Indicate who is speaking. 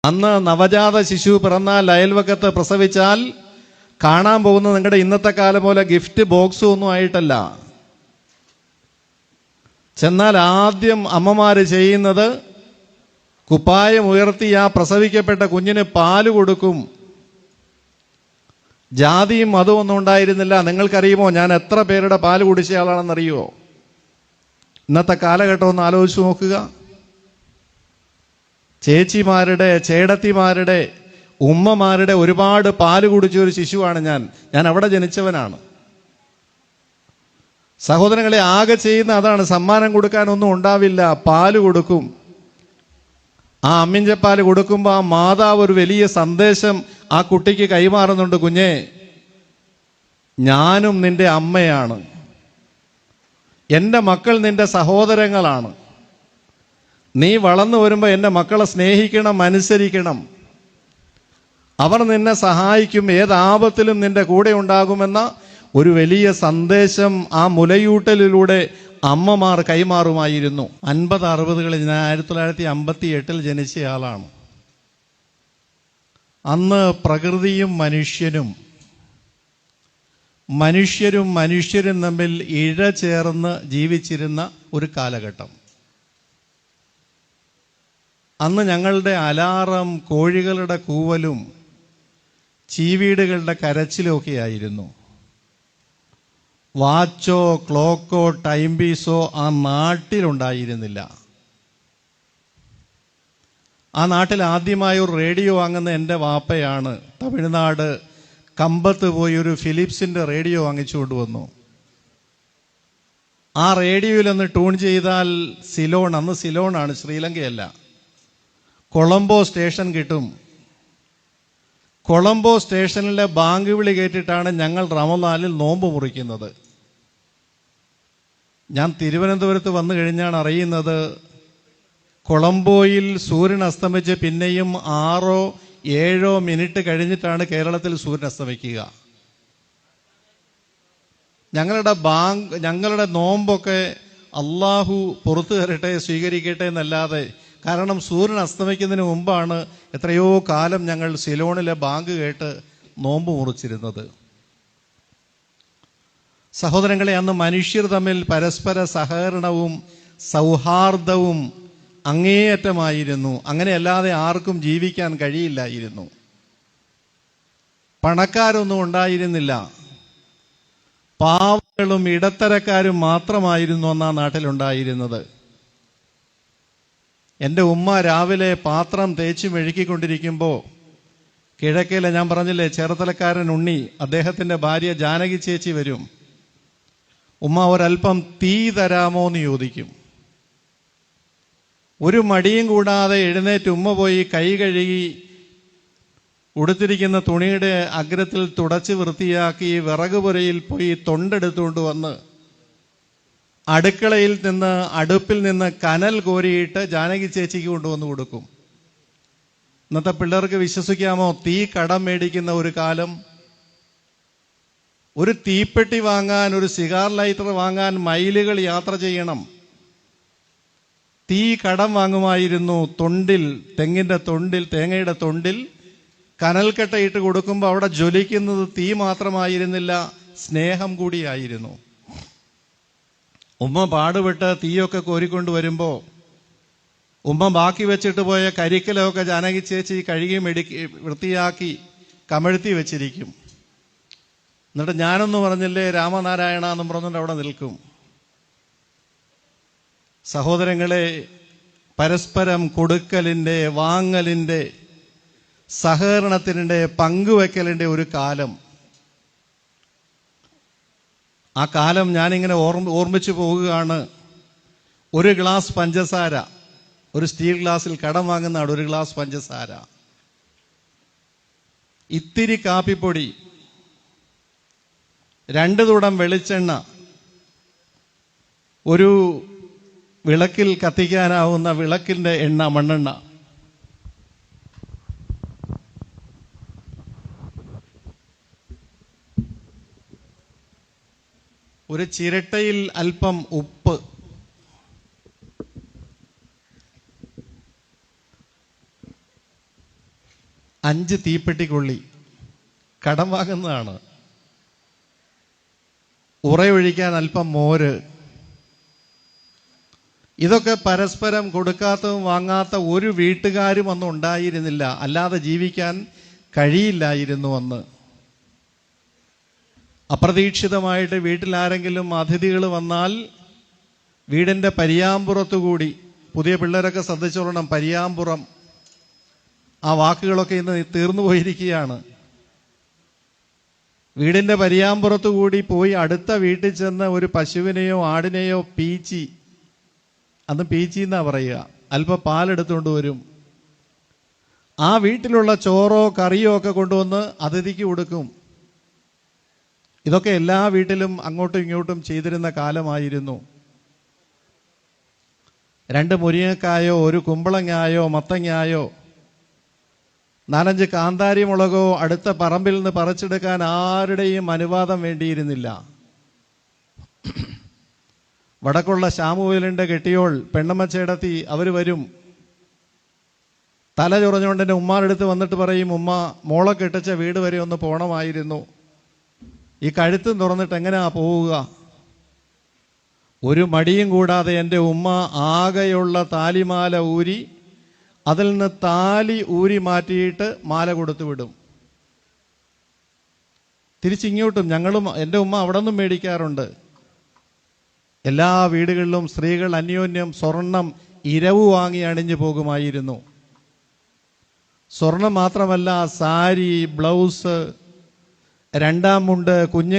Speaker 1: അന്ന് നവജാത ശിശു പിറന്നാൽ അയൽവക്കത്ത് പ്രസവിച്ചാൽ കാണാൻ പോകുന്നത് നിങ്ങളുടെ ഇന്നത്തെ കാലം പോലെ ഗിഫ്റ്റ് ബോക്സും ഒന്നും ആയിട്ടല്ല. ചെന്നാൽ ആദ്യം അമ്മമാര് ചെയ്യുന്നത് കുപ്പായം ഉയർത്തി ആ പ്രസവിക്കപ്പെട്ട കുഞ്ഞിന് പാല് കൊടുക്കും. ജാതിയും മതവും ഒന്നും ഉണ്ടായിരുന്നില്ല. നിങ്ങൾക്കറിയുമോ ഞാൻ എത്ര പേരുടെ പാല് കുടിച്ച ആളാണെന്നറിയുമോ? ഇന്നത്തെ കാലഘട്ടം ഒന്ന് ആലോചിച്ച് നോക്കുക. ചേച്ചിമാരുടെ, ചേടത്തിമാരുടെ, ഉമ്മമാരുടെ ഒരുപാട് പാല് കുടിച്ച ഒരു ശിശുവാണ് ഞാൻ അവിടെ ജനിച്ചവനാണ്. സഹോദരങ്ങളെ, ആകെ ചെയ്യുന്ന അതാണ്. സമ്മാനം കൊടുക്കാനൊന്നും ഉണ്ടാവില്ല, പാല് കൊടുക്കും. ആ അമ്മിഞ്ചപ്പാല് കൊടുക്കുമ്പോൾ ആ മാതാവ് ഒരു വലിയ സന്ദേശം ആ കുട്ടിക്ക് കൈമാറുന്നുണ്ട്. കുഞ്ഞേ, ഞാനും നിന്റെ അമ്മയാണ്, എൻ്റെ മക്കൾ നിന്റെ സഹോദരങ്ങളാണ്. നീ വളർന്നു വരുമ്പോൾ എൻ്റെ മക്കളെ സ്നേഹിക്കണം, അനുസരിക്കണം. അവർ നിന്നെ സഹായിക്കും, ഏതാപത്തിലും നിന്റെ കൂടെ ഉണ്ടാകുമെന്ന ഒരു വലിയ സന്ദേശം ആ മുലയൂട്ടലിലൂടെ അമ്മമാർ കൈമാറുമായിരുന്നു. 50-60കളിൽ, ഞാൻ 1958 ജനിച്ചയാളാണ്. അന്ന് പ്രകൃതിയും മനുഷ്യരും തമ്മിൽ ഇഴചേർന്ന് ജീവിച്ചിരുന്ന ഒരു കാലഘട്ടം. അന്ന് ഞങ്ങളുടെ അലാറം കോഴികളുടെ കൂവലും ചീവീടുകളുടെ കരച്ചിലും ഒക്കെ ആയിരുന്നു. വാച്ചോ ക്ലോക്കോ ടൈം പീസോ ആ നാട്ടിലുണ്ടായിരുന്നില്ല. ആ നാട്ടിൽ ആദ്യമായി ഒരു റേഡിയോ വാങ്ങുന്ന എൻ്റെ വാപ്പയാണ്. തമിഴ്നാട് കമ്പത്ത് പോയി ഒരു ഫിലിപ്സിൻ്റെ റേഡിയോ വാങ്ങിച്ചു കൊണ്ടുവന്നു. ആ റേഡിയോയിലൊന്ന് ട്യൂൺ ചെയ്താൽ സിലോൺ, അന്ന് സിലോണാണ്, ശ്രീലങ്കയല്ല, കൊളംബോ സ്റ്റേഷൻ കിട്ടും. കൊളംബോ സ്റ്റേഷനിലെ ബാങ്ക് വിളി കേട്ടിട്ടാണ് ഞങ്ങൾ റമദാനിൽ നോമ്പ് മുറിക്കുന്നത്. ഞാൻ തിരുവനന്തപുരത്ത് വന്നു കഴിഞ്ഞാണ് അറിയുന്നത്, കൊളംബോയിൽ സൂര്യൻ അസ്തമിച്ച് പിന്നെയും 6-7 മിനിറ്റ് കഴിഞ്ഞിട്ടാണ് കേരളത്തിൽ സൂര്യൻ അസ്തമിക്കുക. ഞങ്ങളുടെ നോമ്പൊക്കെ അള്ളാഹു പുറത്തു തരട്ടെ, സ്വീകരിക്കട്ടെ എന്നല്ലാതെ, കാരണം സൂര്യൻ അസ്തമിക്കുന്നതിന് മുമ്പാണ് എത്രയോ കാലം ഞങ്ങൾ സിലോണിലെ ബാങ്ക് കേട്ട് നോമ്പ് മുറിച്ചിരുന്നത്. സഹോദരങ്ങളെ, അന്ന് മനുഷ്യർ തമ്മിൽ പരസ്പര സഹകരണവും സൗഹാർദ്ദവും അങ്ങേയറ്റമായിരുന്നു. അങ്ങനെയല്ലാതെ ആർക്കും ജീവിക്കാൻ കഴിയില്ലായിരുന്നു. പണക്കാരൊന്നും ഉണ്ടായിരുന്നില്ല, പാവങ്ങളും ഇടത്തരക്കാരും മാത്രമായിരുന്നു അന്ന് ആ നാട്ടിലുണ്ടായിരുന്നത്. എൻ്റെ ഉമ്മ രാവിലെ പാത്രം തേച്ച് മെഴുക്കിക്കൊണ്ടിരിക്കുമ്പോൾ കിഴക്കേലെ, ഞാൻ പറഞ്ഞില്ലേ, ചേർത്തലക്കാരൻ ഉണ്ണി, അദ്ദേഹത്തിൻ്റെ ഭാര്യ ജാനകി ചേച്ചി വരും. ഉമ്മ ഒരല്പം തീ തരാമോ എന്ന് ചോദിക്കും. ഒരു മടിയും കൂടാതെ എഴുന്നേറ്റ് ഉമ്മ പോയി കൈ കഴുകി ഉടുത്തിരിക്കുന്ന തുണിയുടെ അഗ്രത്തിൽ തുടച്ച് വൃത്തിയാക്കി വിറക് പുരയിൽ പോയി തൊണ്ടെടുത്തുകൊണ്ട് വന്ന് അടുപ്പിൽ നിന്ന് കനൽ കോരിയിട്ട് ജാനകി ചേച്ചിക്ക് കൊണ്ടുവന്ന് കൊടുക്കും. ഇന്നത്തെ പിള്ളേർക്ക് വിശ്വസിക്കാമോ? തീ കടം മേടിക്കുന്ന ഒരു കാലം. ഒരു തീപ്പെട്ടി വാങ്ങാൻ, ഒരു സിഗാർ ലൈറ്റർ വാങ്ങാൻ മൈലുകൾ യാത്ര ചെയ്യണം. തീ കടം വാങ്ങുമായിരുന്നു. തേങ്ങയുടെ തൊണ്ടിൽ കനൽക്കട്ടയിട്ട് കൊടുക്കുമ്പോൾ അവിടെ ജ്വലിക്കുന്നത് തീ മാത്രമായിരുന്നില്ല, സ്നേഹം കൂടിയായിരുന്നു. ഉമ്മ പാടുപെട്ട് തീയൊക്കെ കോരിക്കൊണ്ട് വരുമ്പോൾ ഉമ്മ ബാക്കി വെച്ചിട്ട് പോയ കരിക്കലൊക്കെ ജാനകി ചേച്ചി കഴുകി വൃത്തിയാക്കി കമഴ്ത്തി വെച്ചിരിക്കും. എന്നിട്ട് ഞാനൊന്നും പറഞ്ഞില്ലേ രാമനാരായണ എന്നും പറഞ്ഞുകൊണ്ട് അവിടെ നിൽക്കും. സഹോദരങ്ങളെ, പരസ്പരം കൊടുക്കലിൻ്റെ, വാങ്ങലിൻ്റെ, സഹകരണത്തിൻ്റെ, പങ്കുവെക്കലിൻ്റെ ഒരു കാലം. ആ കാലം ഞാനിങ്ങനെ ഓർമ്മിച്ചു പോവുകയാണ്. ഒരു ഗ്ലാസ് പഞ്ചസാര, ഒരു സ്റ്റീൽ ഗ്ലാസ്സിൽ കടം വാങ്ങുന്നതാണ് ഒരു ഗ്ലാസ് പഞ്ചസാര, ഇത്തിരി കാപ്പിപ്പൊടി, 2 തുടം വെളിച്ചെണ്ണ, ഒരു വിളക്കിൽ കത്തിക്കാനാവുന്ന വിളക്കിൻ്റെ എണ്ണ, മണ്ണെണ്ണ, ഒരു ചിരട്ടയിൽ അല്പം ഉപ്പ്, 5 തീപ്പെട്ടിക്കൊള്ളി കടം വാങ്ങുന്നതാണ്. ഉറയൊഴിക്കാൻ അല്പം മോര്. ഇതൊക്കെ പരസ്പരം കൊടുക്കാത്തതും വാങ്ങാത്ത ഒരു വീട്ടുകാരും അന്ന് ഉണ്ടായിരുന്നില്ല. അല്ലാതെ ജീവിക്കാൻ കഴിയില്ലായിരുന്നു അന്ന്. അപ്രതീക്ഷിതമായിട്ട് വീട്ടിൽ ആരെങ്കിലും അതിഥികൾ വന്നാൽ വീടിൻ്റെ പരിയാമ്പുറത്തുകൂടി, പുതിയ പിള്ളേരൊക്കെ ശ്രദ്ധിച്ചോളണം, പരിയാമ്പുറം, ആ വാക്കുകളൊക്കെ ഇന്ന് തീർന്നു പോയിരിക്കുകയാണ്. വീടിൻ്റെ പരിയാമ്പുറത്തു കൂടി പോയി അടുത്ത വീട്ടിൽ ചെന്ന് ഒരു പശുവിനെയോ ആടിനെയോ പീച്ചി, അന്ന് പീച്ചി എന്നാ പറയുക, അല്പം പാലെടുത്തുകൊണ്ട് വരും. ആ വീട്ടിലുള്ള ചോറോ കറിയോ ഒക്കെ കൊണ്ടുവന്ന് അതിഥിക്ക് കൊടുക്കും. ഇതൊക്കെ എല്ലാ വീട്ടിലും അങ്ങോട്ടും ഇങ്ങോട്ടും ചെയ്തിരുന്ന കാലമായിരുന്നു. 2 മുരിങ്ങക്കായോ 1 കുമ്പളങ്ങായോ മത്തങ്ങായോ 4-5 കാന്താരി മുളകോ അടുത്ത പറമ്പിൽ നിന്ന് പറിച്ചെടുക്കാൻ ആരുടെയും അനുവാദം വേണ്ടിയിരുന്നില്ല. വടക്കുള്ള ശാമുവേലിൻ്റെ കെട്ടിയോൾ പെണ്ണമ്മച്ചേടത്തി അവർ വരും. തല ചൊറഞ്ഞുകൊണ്ട് എൻ്റെ ഉമ്മാരെടുത്ത് വന്നിട്ട് പറയും, ഉമ്മ, മോളെ കെട്ടിച്ച വീട് വരെ ഒന്ന് പോകണമായിരുന്നു, ഈ കഴുത്തും തുറന്നിട്ട് എങ്ങനെയാ പോവുക? ഒരു മടിയും കൂടാതെ എൻ്റെ ഉമ്മ ആകെയുള്ള താലിമാല ഊരി അതിൽ നിന്ന് താലി ഊരി മാറ്റിയിട്ട് മാല കൊടുത്തു വിടും. തിരിച്ചിങ്ങോട്ടും ഞങ്ങളും എൻ്റെ ഉമ്മ അവിടെ നിന്നും മേടിക്കാറുണ്ട്. എല്ലാ വീടുകളിലും സ്ത്രീകൾ അന്യോന്യം സ്വർണം ഇരവ് വാങ്ങി അണിഞ്ഞു പോകുമായിരുന്നു. സ്വർണം മാത്രമല്ല, സാരി, ബ്ലൗസ്, 2ാം മുണ്ട്, കുഞ്ഞുങ്ങൾ